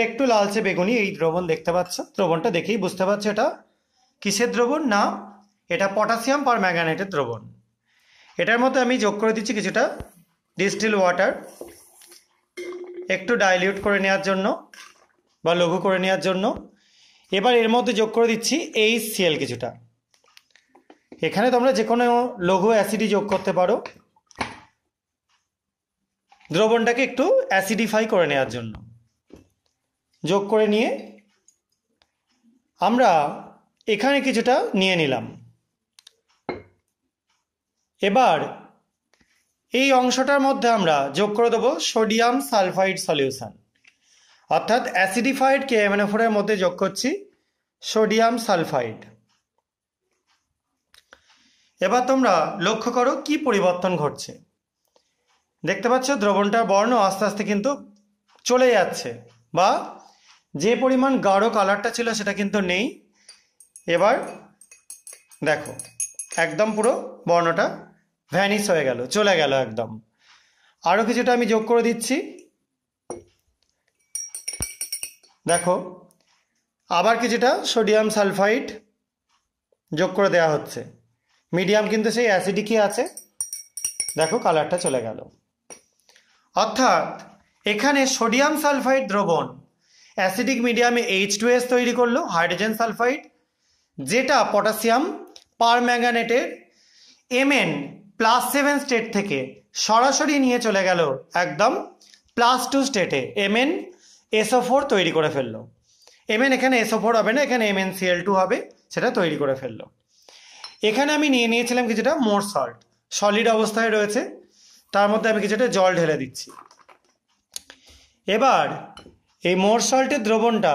একটু লালচে বেগুনি এই দ্রবণ দেখতে পাচ্ছ। দ্রবণটা দেখেই বুঝতে পারছো এটা কিসের দ্রবণ, না এটা পটাশিয়াম পারম্যাঙ্গানেটের দ্রবণ। এটার মধ্যে আমি যোগ করে দিচ্ছি কিছুটা ডিস্টিল ওয়াটার, একটু ডাইলিউট করে নেওয়ার জন্য বা লঘু করে নেওয়ার জন্য। এবার এর মধ্যে যোগ করে দিচ্ছি HCl কিছুটা। এখানে তোমরা যে কোনো লঘু অ্যাসিডই যোগ করতে পারো দ্রবণটাকে একটু অ্যাসিডিফাই করে নেওয়ার জন্য। যোগ করে নিয়ে আমরা এখানে কিছুটা নিয়ে নিলাম। এবার এই অংশটার মধ্যে আমরা যোগ করে দেবো সোডিয়াম সালফাইড সলিউশন, অর্থাৎ অ্যাসিডিফাইড KMnO4 এর মধ্যে যোগ করছি সোডিয়াম সালফাইড। এবার তোমরা লক্ষ্য করো কি পরিবর্তন ঘটছে। দেখতে পাচ্ছ দ্রবণটার বর্ণ আস্তে আস্তে কিন্তু চলে যাচ্ছে, বা যে পরিমাণ গাঢ় কালারটা ছিল সেটা কিন্তু নেই। এবার দেখো একদম পুরো বর্ণটা ভ্যানিশ হয়ে গেল, চলে গেল একদম। আরও কিছুটা আমি যোগ করে দিচ্ছি। দেখো আবার কিছুটা সোডিয়াম সালফাইড যোগ করে দেওয়া হচ্ছে। মিডিয়াম কিন্তু সেই অ্যাসিডিকই আছে, দেখো কালারটা চলে গেল। অর্থাৎ এখানে সোডিয়াম সালফাইড দ্রবণ অ্যাসিডিক মিডিয়ামে H2S তৈরি করলো, হাইড্রোজেন সালফাইড, যেটা পটাশিয়াম পারম্যাঙ্গানেটের Mn+7 স্টেট থেকে সরাসরি নিয়ে চলে গেল একদম +2 স্টেটে, MnSO4 তৈরি করে ফেললো। Mn এখানে SO4 হবে না, এখানে MnCl2 হবে, সেটা তৈরি করে ফেললো। এখানে আমি নিয়ে নিয়েছিলাম কিছুটা মোর সল্ট, সলিড অবস্থায় রয়েছে, তার মধ্যে আমি কিছুটা জল ঢেলে দিচ্ছি। এবার এই মোর সল্টের দ্রবণটা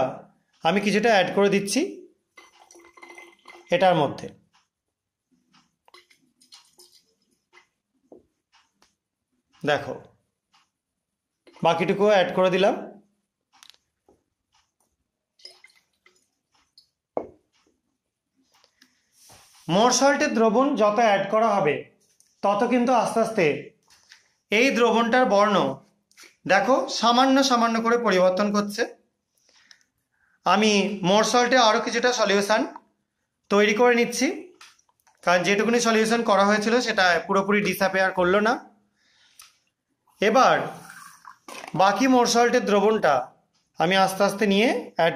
আমি কিছুটা অ্যাড করে দিচ্ছি এটার মধ্যে। দেখো বাকিটুকু অ্যাড করে দিলাম। মোর সল্টের দ্রবণ যত অ্যাড করা হবে তত কিন্তু আস্তে আস্তে এই দ্রবণটার বর্ণ দেখো সামান্য সামান্য করে পরিবর্তন করছে। আমি মোর সল্টে আরও কিছুটা সলিউশন তৈরি করে নিচ্ছি, কারণ যেটুকুনি সলিউশন করা হয়েছিল সেটা পুরোপুরি ডিসঅ্যাপিয়ার করলো না। এবার বাকি মোর সল্টের দ্রবণটা আমি আস্তে আস্তে নিয়ে অ্যাড